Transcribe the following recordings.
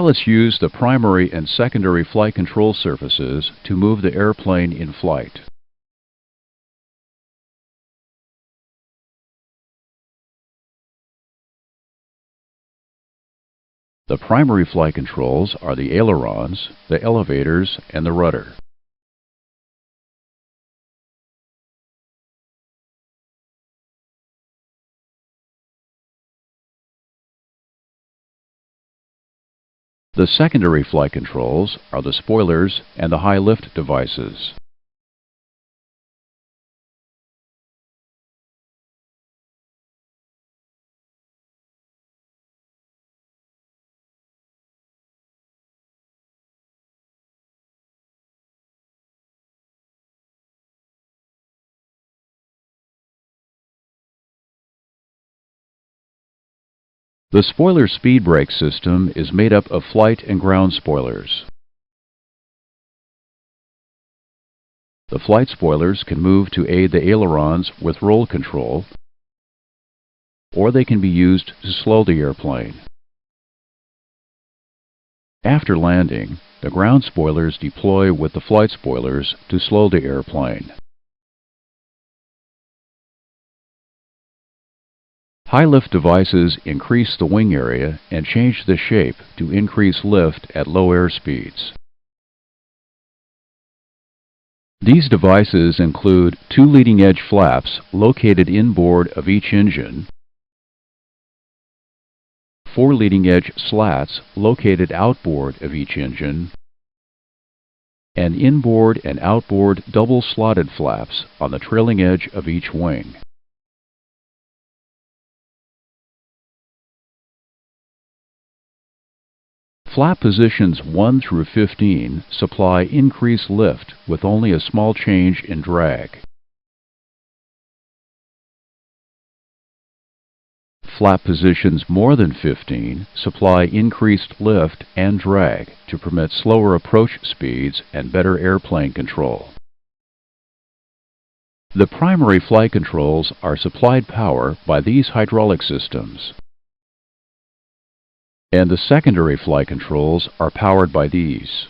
Pilots use the primary and secondary flight control surfaces to move the airplane in flight. The primary flight controls are the ailerons, the elevators, and the rudder. The secondary flight controls are the spoilers and the high lift devices. The spoiler speed brake system is made up of flight and ground spoilers. The flight spoilers can move to aid the ailerons with roll control, or they can be used to slow the airplane. After landing, the ground spoilers deploy with the flight spoilers to slow the airplane. High lift devices increase the wing area and change the shape to increase lift at low air speeds. These devices include two leading edge flaps located inboard of each engine, four leading edge slats located outboard of each engine, and inboard and outboard double slotted flaps on the trailing edge of each wing. Flap positions 1 through 15 supply increased lift with only a small change in drag. Flap positions more than 15 supply increased lift and drag to permit slower approach speeds and better airplane control. The primary flight controls are supplied power by these hydraulic systems, and the secondary flight controls are powered by these.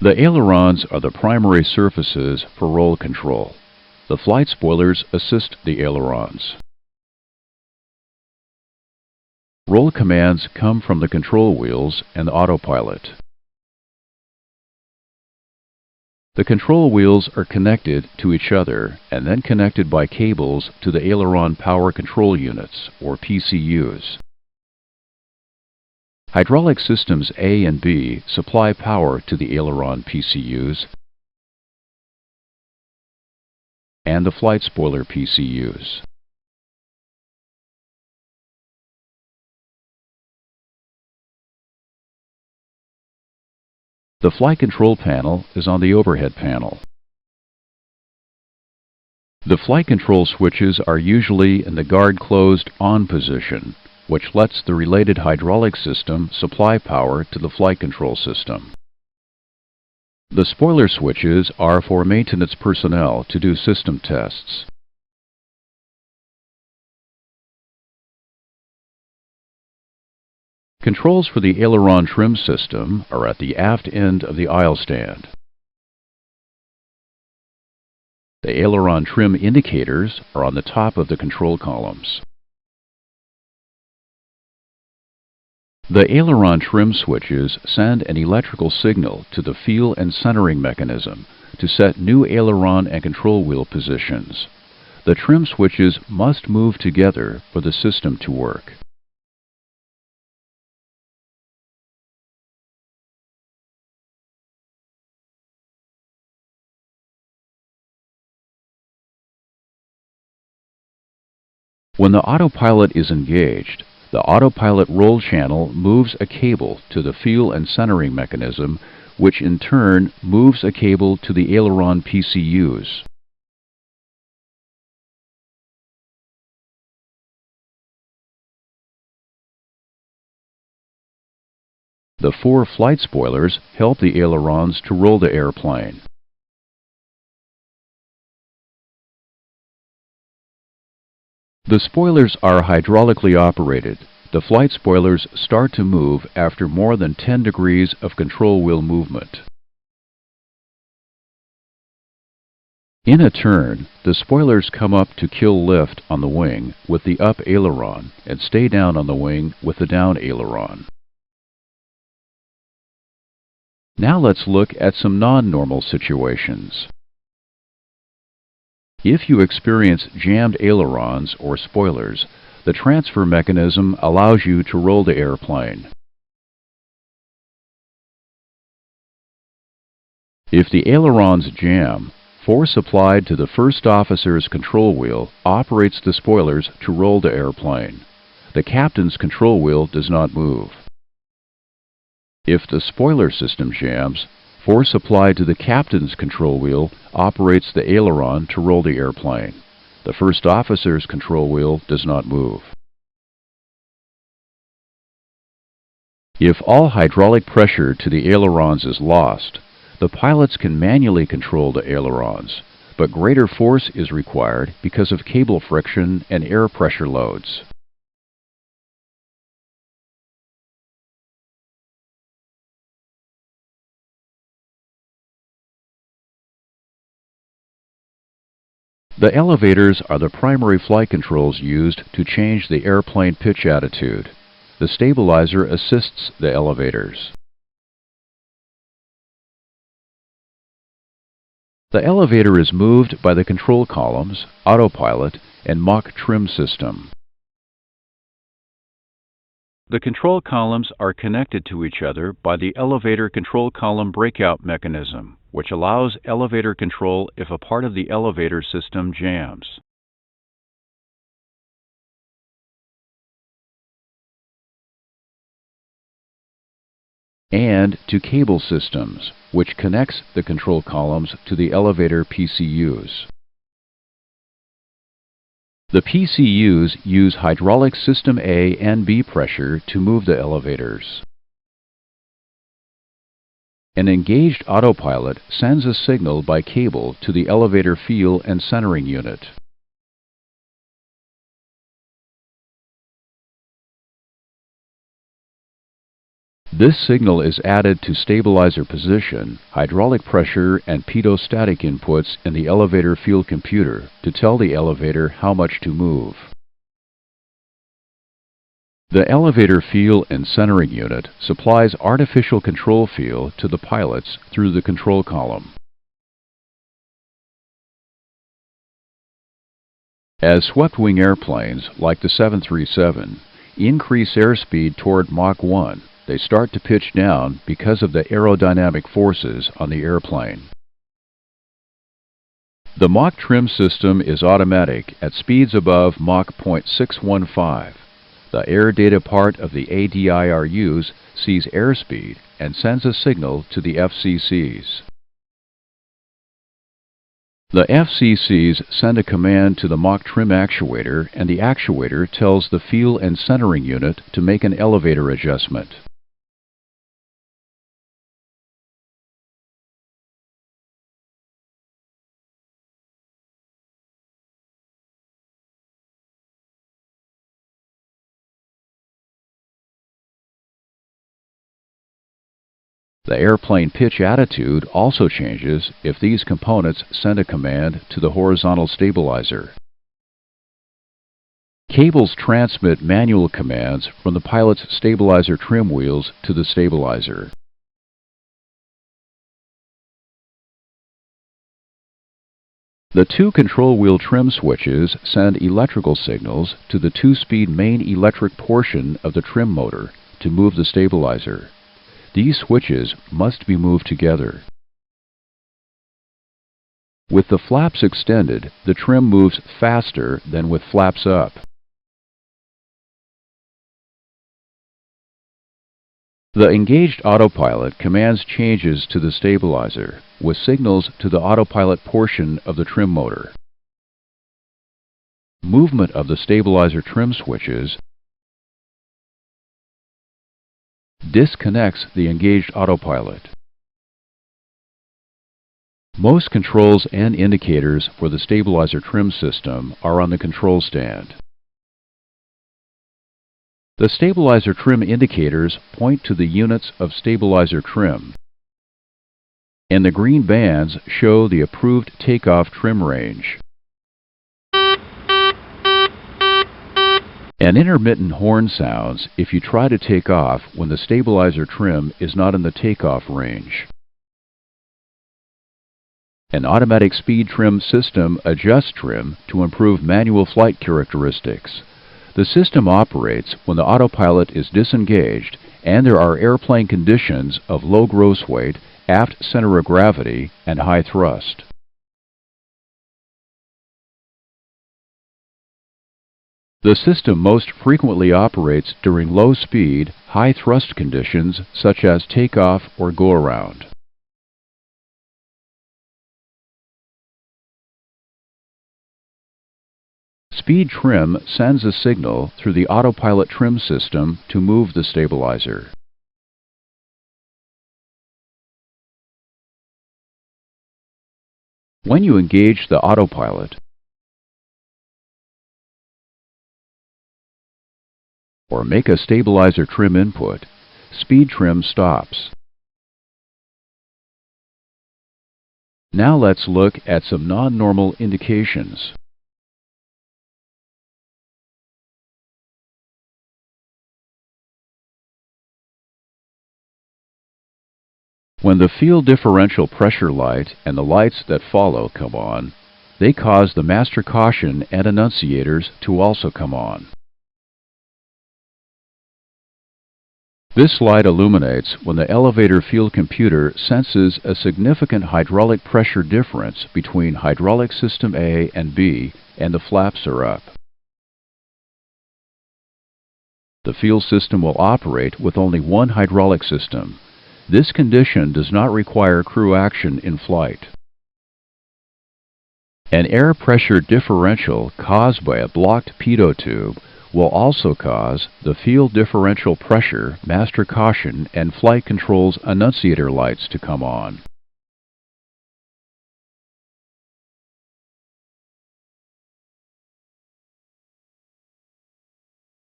The ailerons are the primary surfaces for roll control. The flight spoilers assist the ailerons. Roll commands come from the control wheels and the autopilot. The control wheels are connected to each other and then connected by cables to the aileron power control units, or PCUs. Hydraulic systems A and B supply power to the aileron PCUs and the flight spoiler PCUs. The flight control panel is on the overhead panel. The flight control switches are usually in the guard closed on position, which lets the related hydraulic system supply power to the flight control system. The spoiler switches are for maintenance personnel to do system tests. Controls for the aileron trim system are at the aft end of the aisle stand. The aileron trim indicators are on the top of the control columns. The aileron trim switches send an electrical signal to the feel and centering mechanism to set new aileron and control wheel positions. The trim switches must move together for the system to work. When the autopilot is engaged, the autopilot roll channel moves a cable to the feel and centering mechanism, which in turn moves a cable to the aileron PCUs. The four flight spoilers help the ailerons to roll the airplane. The spoilers are hydraulically operated. The flight spoilers start to move after more than 10 degrees of control wheel movement. In a turn, the spoilers come up to kill lift on the wing with the up aileron and stay down on the wing with the down aileron. Now let's look at some non-normal situations. If you experience jammed ailerons or spoilers, the transfer mechanism allows you to roll the airplane. If the ailerons jam, force applied to the first officer's control wheel operates the spoilers to roll the airplane. The captain's control wheel does not move. If the spoiler system jams, force applied to the captain's control wheel operates the aileron to roll the airplane. The first officer's control wheel does not move. If all hydraulic pressure to the ailerons is lost, the pilots can manually control the ailerons, but greater force is required because of cable friction and air pressure loads. The elevators are the primary flight controls used to change the airplane pitch attitude. The stabilizer assists the elevators. The elevator is moved by the control columns, autopilot, and Mach trim system. The control columns are connected to each other by the elevator control column breakout mechanism, which allows elevator control if a part of the elevator system jams. And to cable systems, which connects the control columns to the elevator PCUs. The PCUs use hydraulic system A and B pressure to move the elevators. An engaged autopilot sends a signal by cable to the elevator feel and centering unit. This signal is added to stabilizer position, hydraulic pressure, and pedostatic inputs in the elevator field computer to tell the elevator how much to move. The elevator feel and centering unit supplies artificial control feel to the pilots through the control column. As swept-wing airplanes, like the 737, increase airspeed toward Mach 1, they start to pitch down because of the aerodynamic forces on the airplane. The Mach trim system is automatic at speeds above Mach 0.615. The air data part of the ADIRUs sees airspeed and sends a signal to the FCCs. The FCCs send a command to the Mach trim actuator, and the actuator tells the feel and centering unit to make an elevator adjustment. The airplane pitch attitude also changes if these components send a command to the horizontal stabilizer. Cables transmit manual commands from the pilot's stabilizer trim wheels to the stabilizer. The two control wheel trim switches send electrical signals to the two-speed main electric portion of the trim motor to move the stabilizer. These switches must be moved together. With the flaps extended, the trim moves faster than with flaps up. The engaged autopilot commands changes to the stabilizer, with signals to the autopilot portion of the trim motor. Movement of the stabilizer trim switches disconnects the engaged autopilot. Most controls and indicators for the stabilizer trim system are on the control stand. The stabilizer trim indicators point to the units of stabilizer trim, and the green bands show the approved takeoff trim range. An intermittent horn sounds if you try to take off when the stabilizer trim is not in the takeoff range. An automatic speed trim system adjusts trim to improve manual flight characteristics. The system operates when the autopilot is disengaged and there are airplane conditions of low gross weight, aft center of gravity, and high thrust. The system most frequently operates during low speed, high thrust conditions such as takeoff or go-around. Speed trim sends a signal through the autopilot trim system to move the stabilizer. When you engage the autopilot or make a stabilizer trim input, speed trim stops. Now let's look at some non-normal indications. When the field differential pressure light and the lights that follow come on, they cause the master caution and annunciators to also come on. This light illuminates when the elevator field computer senses a significant hydraulic pressure difference between hydraulic system A and B and the flaps are up. The field system will operate with only one hydraulic system. This condition does not require crew action in flight. An air pressure differential caused by a blocked pitot tube will also cause the field differential pressure, master caution, and flight control's annunciator lights to come on.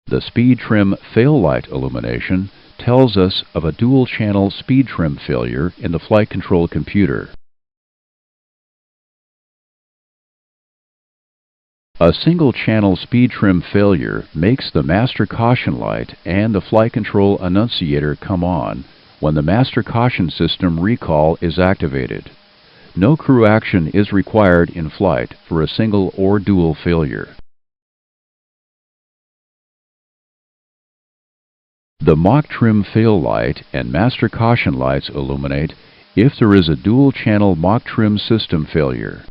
The speed trim fail light illumination tells us of a dual-channel speed trim failure in the flight control computer. A single-channel speed trim failure makes the master caution light and the flight control annunciator come on when the master caution system recall is activated. No crew action is required in flight for a single or dual failure. The Mach trim fail light and master caution lights illuminate if there is a dual-channel Mach trim system failure.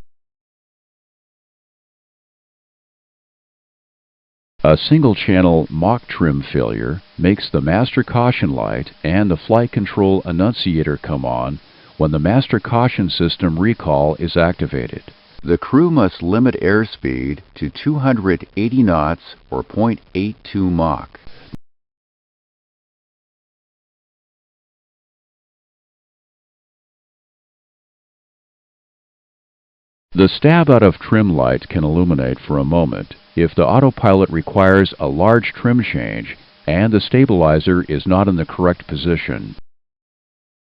A single-channel Mach trim failure makes the master caution light and the flight control annunciator come on when the master caution system recall is activated. The crew must limit airspeed to 280 knots or 0.82 Mach. The stab out of trim light can illuminate for a moment if the autopilot requires a large trim change and the stabilizer is not in the correct position.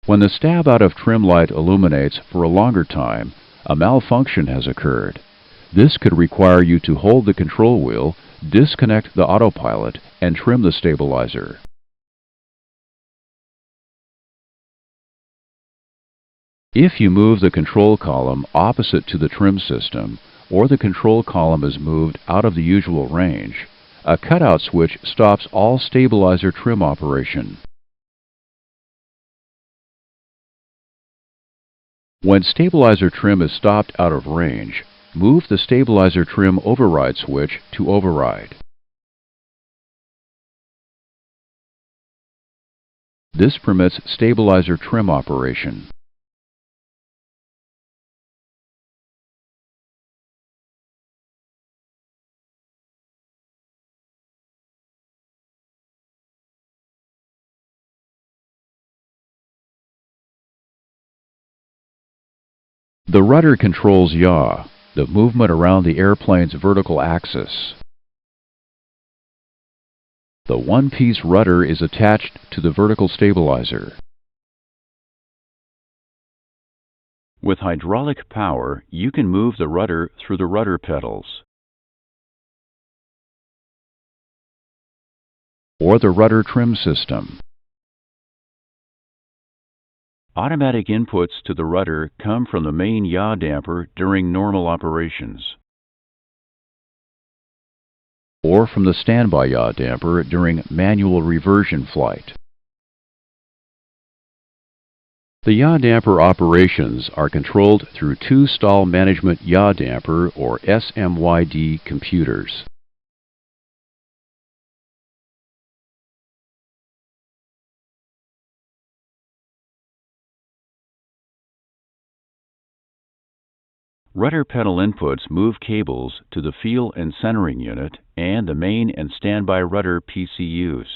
When the stab out of trim light illuminates for a longer time, a malfunction has occurred. This could require you to hold the control wheel, disconnect the autopilot, and trim the stabilizer. If you move the control column opposite to the trim system, or the control column is moved out of the usual range, a cutout switch stops all stabilizer trim operation. When stabilizer trim is stopped out of range, move the stabilizer trim override switch to override. This permits stabilizer trim operation. The rudder controls yaw, the movement around the airplane's vertical axis. The one-piece rudder is attached to the vertical stabilizer. With hydraulic power, you can move the rudder through the rudder pedals or the rudder trim system. Automatic inputs to the rudder come from the main yaw damper during normal operations, or from the standby yaw damper during manual reversion flight. The yaw damper operations are controlled through two stall management yaw damper or SMYD computers. Rudder pedal inputs move cables to the feel and centering unit and the main and standby rudder PCUs.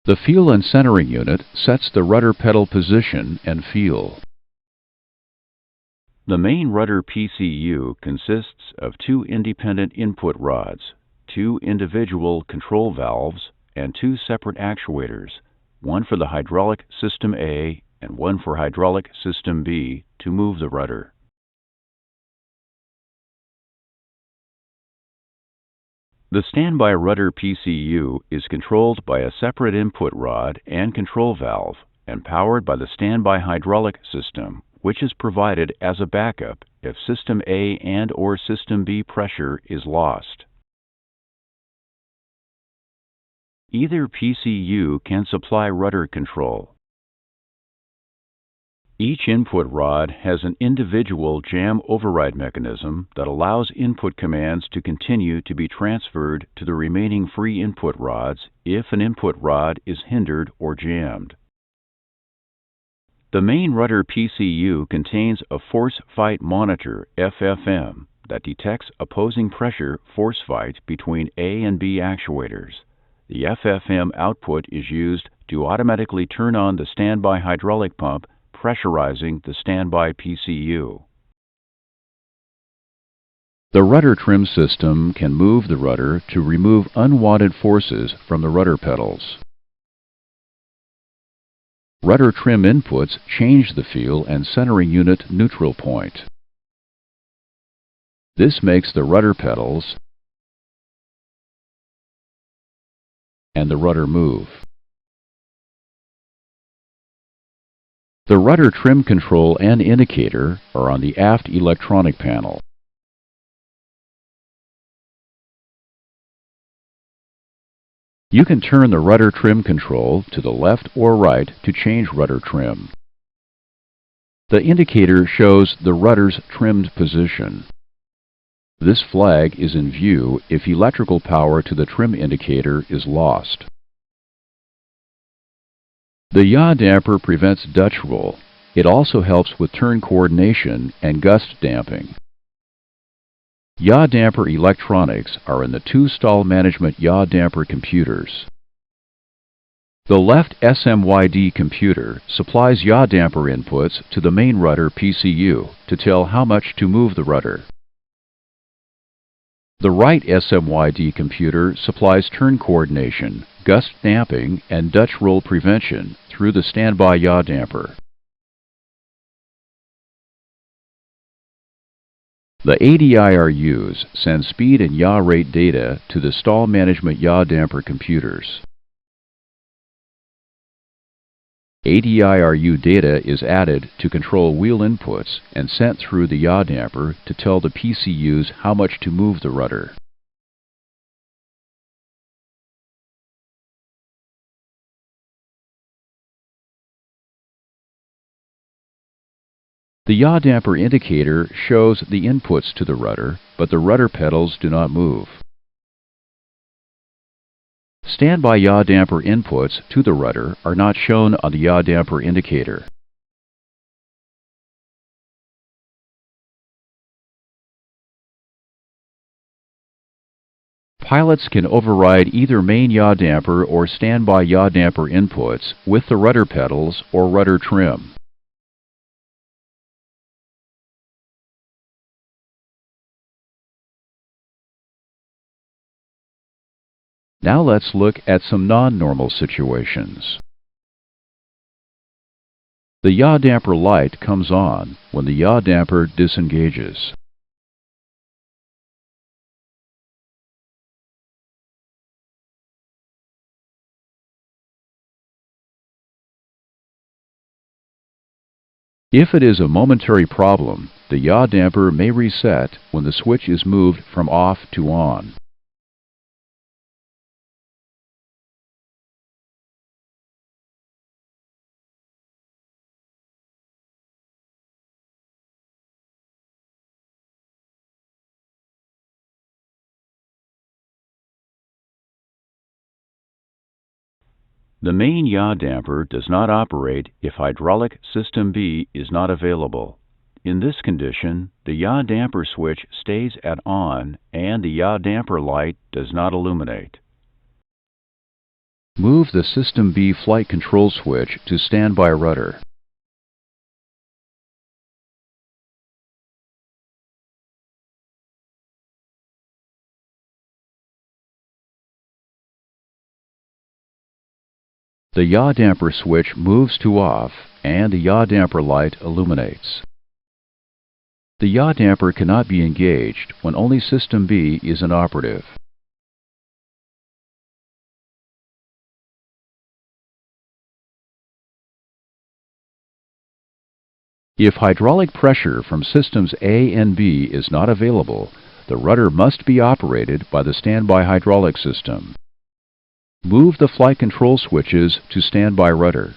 The feel and centering unit sets the rudder pedal position and feel. The main rudder PCU consists of two independent input rods, two individual control valves, and two separate actuators, one for the hydraulic system A and one for hydraulic system B, to move the rudder. The standby rudder PCU is controlled by a separate input rod and control valve and powered by the standby hydraulic system, which is provided as a backup if System A and/or System B pressure is lost. Either PCU can supply rudder control. Each input rod has an individual jam override mechanism that allows input commands to continue to be transferred to the remaining free input rods if an input rod is hindered or jammed. The main rudder PCU contains a force fight monitor FFM that detects opposing pressure force fight between A and B actuators. The FFM output is used to automatically turn on the standby hydraulic pump pressurizing the standby PCU. The rudder trim system can move the rudder to remove unwanted forces from the rudder pedals. Rudder trim inputs change the feel and centering unit neutral point. This makes the rudder pedals and the rudder move. The rudder trim control and indicator are on the aft electronic panel. You can turn the rudder trim control to the left or right to change rudder trim. The indicator shows the rudder's trimmed position. This flag is in view if electrical power to the trim indicator is lost. The yaw damper prevents Dutch roll. It also helps with turn coordination and gust damping. Yaw damper electronics are in the two stall management yaw damper computers. The left SMYD computer supplies yaw damper inputs to the main rudder PCU to tell how much to move the rudder. The right SMYD computer supplies turn coordination, gust damping, and Dutch roll prevention through the standby yaw damper. The ADIRUs send speed and yaw rate data to the stall management yaw damper computers. ADIRU data is added to control wheel inputs and sent through the yaw damper to tell the PCUs how much to move the rudder. The yaw damper indicator shows the inputs to the rudder, but the rudder pedals do not move. Standby yaw damper inputs to the rudder are not shown on the yaw damper indicator. Pilots can override either main yaw damper or standby yaw damper inputs with the rudder pedals or rudder trim. Now let's look at some non-normal situations. The yaw damper light comes on when the yaw damper disengages. If it is a momentary problem, the yaw damper may reset when the switch is moved from off to on. The main yaw damper does not operate if hydraulic system B is not available. In this condition, the yaw damper switch stays at on and the yaw damper light does not illuminate. Move the System B flight control switch to standby rudder. The yaw damper switch moves to off and the yaw damper light illuminates. The yaw damper cannot be engaged when only System B is inoperative. If hydraulic pressure from systems A and B is not available, the rudder must be operated by the standby hydraulic system. Move the flight control switches to standby rudder.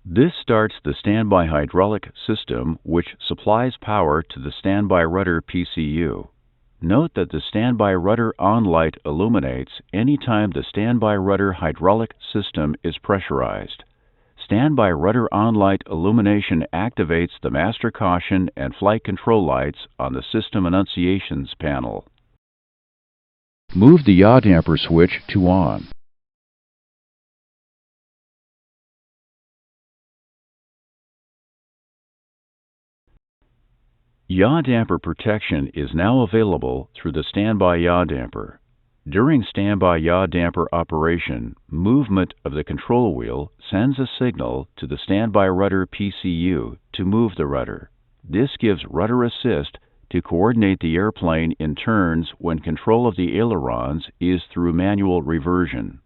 This starts the standby hydraulic system, which supplies power to the standby rudder PCU. Note that the standby rudder on light illuminates anytime the standby rudder hydraulic system is pressurized. Standby rudder on light illumination activates the master caution and flight control lights on the system annunciations panel. Move the yaw damper switch to on. Yaw damper protection is now available through the standby yaw damper. During standby yaw damper operation, movement of the control wheel sends a signal to the standby rudder PCU to move the rudder. This gives rudder assist to coordinate the airplane in turns when control of the ailerons is through manual reversion.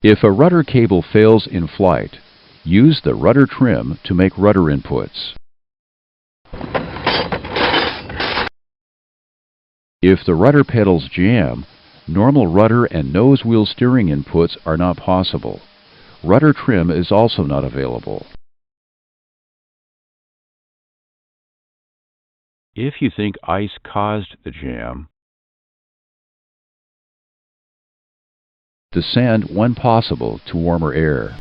If a rudder cable fails in flight, use the rudder trim to make rudder inputs. If the rudder pedals jam, normal rudder and nose wheel steering inputs are not possible. Rudder trim is also not available. If you think ice caused the jam, descend when possible to warmer air.